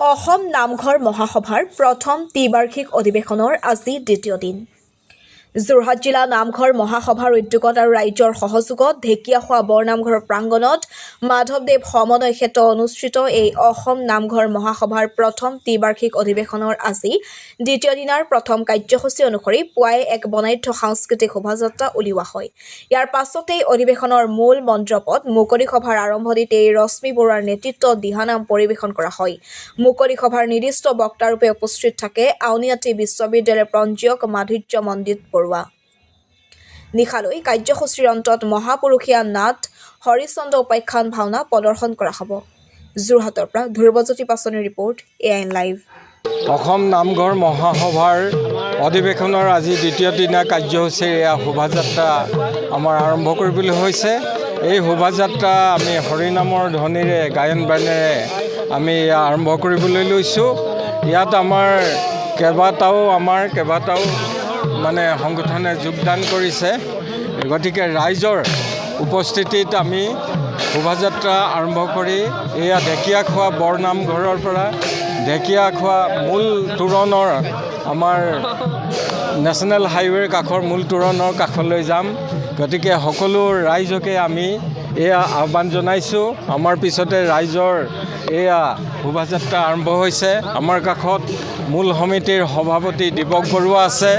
অসম নামঘৰ মহাসভাৰ প্ৰথম ত্ৰিবাৰ্ষিক অধিৱেশনৰ আজি দ্বিতীয় দিন। যোৰহাট জিলা নামঘৰ মহাসভাৰ উদ্যোগত আৰু ৰাইজৰ সহযোগত ঢেকীয়াখোৱা বৰনামঘৰৰ প্ৰাংগণত মাধৱদেৱ সমন্বয় ক্ষেত্ৰত অনুষ্ঠিত এই অসম নামঘৰ মহাসভাৰ প্ৰথম ত্ৰিবাৰ্ষিক অধিৱেশনৰ আজি দ্বিতীয় দিনাৰ প্ৰথম কাৰ্যসূচী অনুসৰি পুৱাই এক বৰ্ণাঢ্য সাংস্কৃতিক শোভাযাত্ৰা উলিওৱা হয়। ইয়াৰ পাছতেই অধিৱেশনৰ মূল মণ্ডপত মুকলি সভাৰ আৰম্ভণিতে ৰশ্মি বৰুৱাৰ নেতৃত্বত দিহানাম পৰিৱেশন কৰা হয়। মুকলি সভাৰ নিৰ্দিষ্ট বক্তাৰূপে উপস্থিত থাকে আউনীআটী বিশ্ববিদ্যালয়ৰ পঞ্জীয়ক মাধুৰ্য মণ্ডিত বৰুৱা। নিশালৈ কাৰ্যসূচীৰ অন্তত মহাপুৰুষীয়া নাট হৰিচন্দ্ৰ উপাখ্যান ভাওনা প্ৰদৰ্শন কৰা হ'ব। যোৰহাটৰ পৰা ধ্ৰুৱজ্যোতি পাচনিৰ report AIN live. Asom Namghar মহাসভাৰ অধিৱেশনৰ আজি দ্বিতীয় দিনা কাৰ্যসূচীৰ এয়া শোভাযাত্ৰা আমাৰ আৰম্ভ কৰিবলৈ হৈছে। এই শোভাযাত্ৰা আমি হৰিনামৰ ধ্বনিৰে গায়ন বায়নেৰে আমি আৰম্ভ কৰিবলৈ লৈছোঁ। ইয়াত আমাৰ কেইবাটাও মানে সংগঠনে যোগদান কৰিছে। গতিকে ৰাইজৰ উপস্থিতিত আমি শোভাযাত্ৰা আৰম্ভ কৰি এয়া ঢেকীয়াখোৱা বৰনামঘৰৰ পৰা ঢেকীয়াখোৱা মূল তোৰণৰ আমাৰ নেশ্যনেল হাইৱেৰ কাষৰ মূল তোৰণৰ কাষলৈ যাম। গতিকে সকলো ৰাইজকে আমি এয়া আহ্বান জনাইছোঁ। আমাৰ পিছতে ৰাইজৰ এয়া শোভাযাত্ৰা আৰম্ভ হৈছে। আমাৰ কাষত মূল সমিতিৰ সভাপতি দীপক বৰুৱা আছে,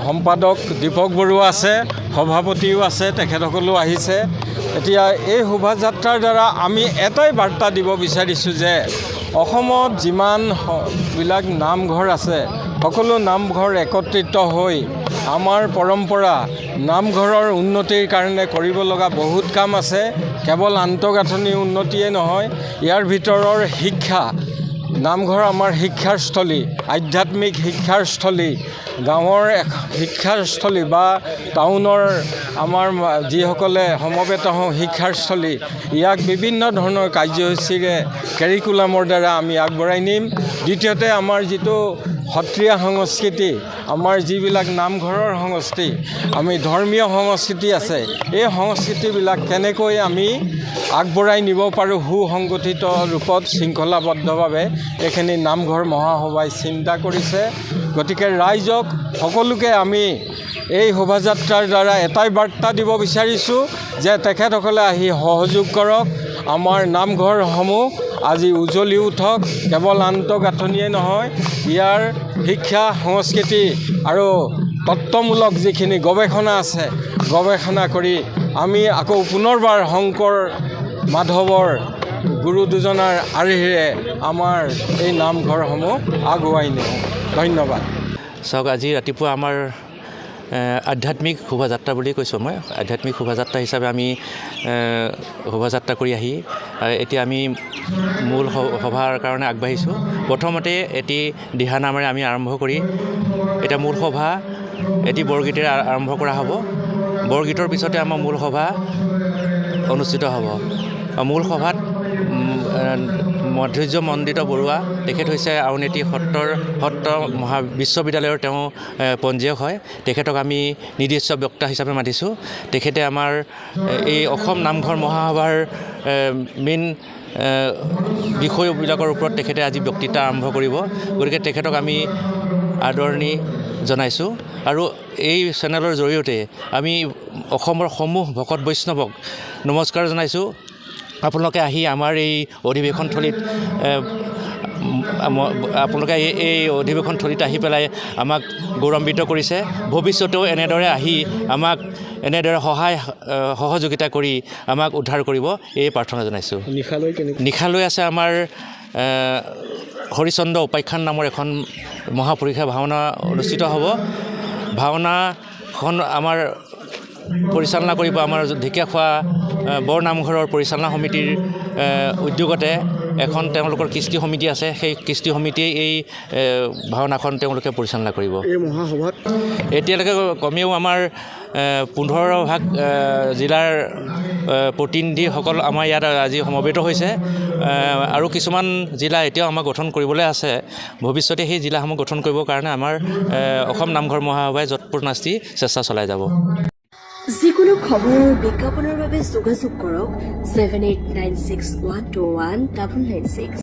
সম্পাদক দীপক বৰুৱা আছে, সভাপতিও আছে, তেখেতসকলো আহিছে। এতিয়া এই শোভাযাত্ৰাৰ দ্বাৰা আমি এটাই বাৰ্তা দিব বিচাৰিছোঁ যে অসমত যিমানবিলাক নামঘৰ আছে সকলো নামঘৰ একত্ৰিত হৈ আমাৰ পৰম্পৰা নামঘৰৰ উন্নতিৰ কাৰণে কৰিব লগা বহুত কাম আছে। কেৱল আন্তঃগাঁথনি উন্নতিয়ে নহয়, ইয়াৰ ভিতৰৰ শিক্ষা, নামঘৰ আমাৰ শিক্ষাৰ স্থলী, আধ্যাত্মিক শিক্ষাৰ স্থলী, গাঁৱৰ শিক্ষাৰ স্থলী বা টাউনৰ আমাৰ যিসকলে সমবেত হওঁ শিক্ষাৰ স্থলী, ইয়াক বিভিন্ন ধৰণৰ কাৰ্যসূচীৰে কেৰিকুলামৰ দ্বাৰা আমি আগবঢ়াই নিম। দ্বিতীয়তে আমাৰ যিটো সত্ৰীয়া সংস্কৃতি, আমাৰ যিবিলাক নামঘৰৰ সংস্কৃতি, আমি ধৰ্মীয় সংস্কৃতি আছে, এই সংস্কৃতিবিলাক কেনেকৈ আমি আগবঢ়াই নিব পাৰোঁ সুসংগঠিত ৰূপত শৃংখলাবদ্ধভাৱে, এইখিনি নামঘৰ মহাসভাই চিন্তা কৰিছে। গতিকে ৰাইজক সকলোকে আমি এই শোভাযাত্ৰাৰ দ্বাৰা এটাই বাৰ্তা দিব বিচাৰিছোঁ যে তেখেতসকলে আহি সহযোগ কৰক। আমাৰ নামঘৰসমূহ আজি উজ্বলি উঠক। কেৱল আন্তঃগাঁথনিয়ে নহয়, ইয়াৰ শিক্ষা সংস্কৃতি আৰু তত্ত্বমূলক যিখিনি গৱেষণা আছে, গৱেষণা কৰি আমি আকৌ পুনৰবাৰ শংকৰ মাধৱৰ গুৰু দুজনাৰ আৰ্হিৰে আমাৰ এই নামঘৰসমূহ আগুৱাই নিওঁ। ধন্যবাদ। চাওক, আজি ৰাতিপুৱা আমাৰ আধ্যাত্মিক শোভাযাত্ৰা বুলি কৈছোঁ মই। আধ্যাত্মিক শোভাযাত্ৰা হিচাপে আমি শোভাযাত্ৰা কৰি আহি এতিয়া আমি মূল সভাৰ কাৰণে আগবাঢ়িছোঁ। প্ৰথমতে এটি দিহানামেৰে আমি আৰম্ভ কৰি এতিয়া মূল সভা এটি বৰগীতেৰে আৰম্ভ কৰা হ'ব। বৰগীতৰ পিছতে আমাৰ মূল সভা অনুষ্ঠিত হ'ব। মূল সভাত মাধুৰ্য মণ্ডিত বৰুৱা, তেখেত হৈছে আউনীআটী সত্ৰ বিশ্ববিদ্যালয়ৰ তেওঁ পঞ্জীয়ক হয়। তেখেতক আমি নিৰ্দিষ্ট বক্তা হিচাপে মাতিছোঁ। তেখেতে আমাৰ এই অসম নামঘৰ মহাসভাৰ মেইন বিষয়বিলাকৰ ওপৰত তেখেতে আজি বক্তৃতা আৰম্ভ কৰিব। গতিকে তেখেতক আমি আদৰণি জনাইছোঁ। আৰু এই চেনেলৰ জৰিয়তে আমি অসমৰ সমূহ ভকত বৈষ্ণৱক নমস্কাৰ জনাইছোঁ। আপোনালোকে আহি আমাৰ এই অধিৱেশনথলীত আহি পেলাই আমাক গৌৰৱান্বিত কৰিছে। ভৱিষ্যতেও এনেদৰে আহি আমাক এনেদৰে সহযোগিতা কৰি আমাক উদ্ধাৰ কৰিব, এই প্ৰাৰ্থনা জনাইছোঁ। নিশালৈ আছে আমাৰ হৰিচন্দ্ৰ উপাখ্যান নামৰ এখন মহাপুৰুষীয়া ভাওনা অনুষ্ঠিত হ'ব। ভাওনাখন আমাৰ পৰিচালনা কৰিব আমাৰ ঢেকীয়াখোৱা বৰনামঘৰৰ পৰিচালনা সমিতিৰ উদ্যোগতে এখন তেওঁলোকৰ কৃষ্টি সমিতি আছে। সেই কৃষ্টি সমিতিয়ে এই ভাওনাখন তেওঁলোকে পৰিচালনা কৰিব। এই মহাসভাত এতিয়ালৈকে কমেও আমাৰ 15 জিলাৰ প্ৰতিনিধিসকল আমাৰ ইয়াত আজি সমবেত হৈছে। আৰু কিছুমান জিলা এতিয়াও আমাক গঠন কৰিবলৈ আছে। ভৱিষ্যতে সেই জিলাসমূহ গঠন কৰিবৰ কাৰণে আমাৰ অসম নামঘৰ মহাসভাই যৎপৰোনাস্তি চেষ্টা চলাই যাব। যিকোনো খবৰ বিজ্ঞাপনৰ বাবে যোগাযোগ কৰক 7896121996।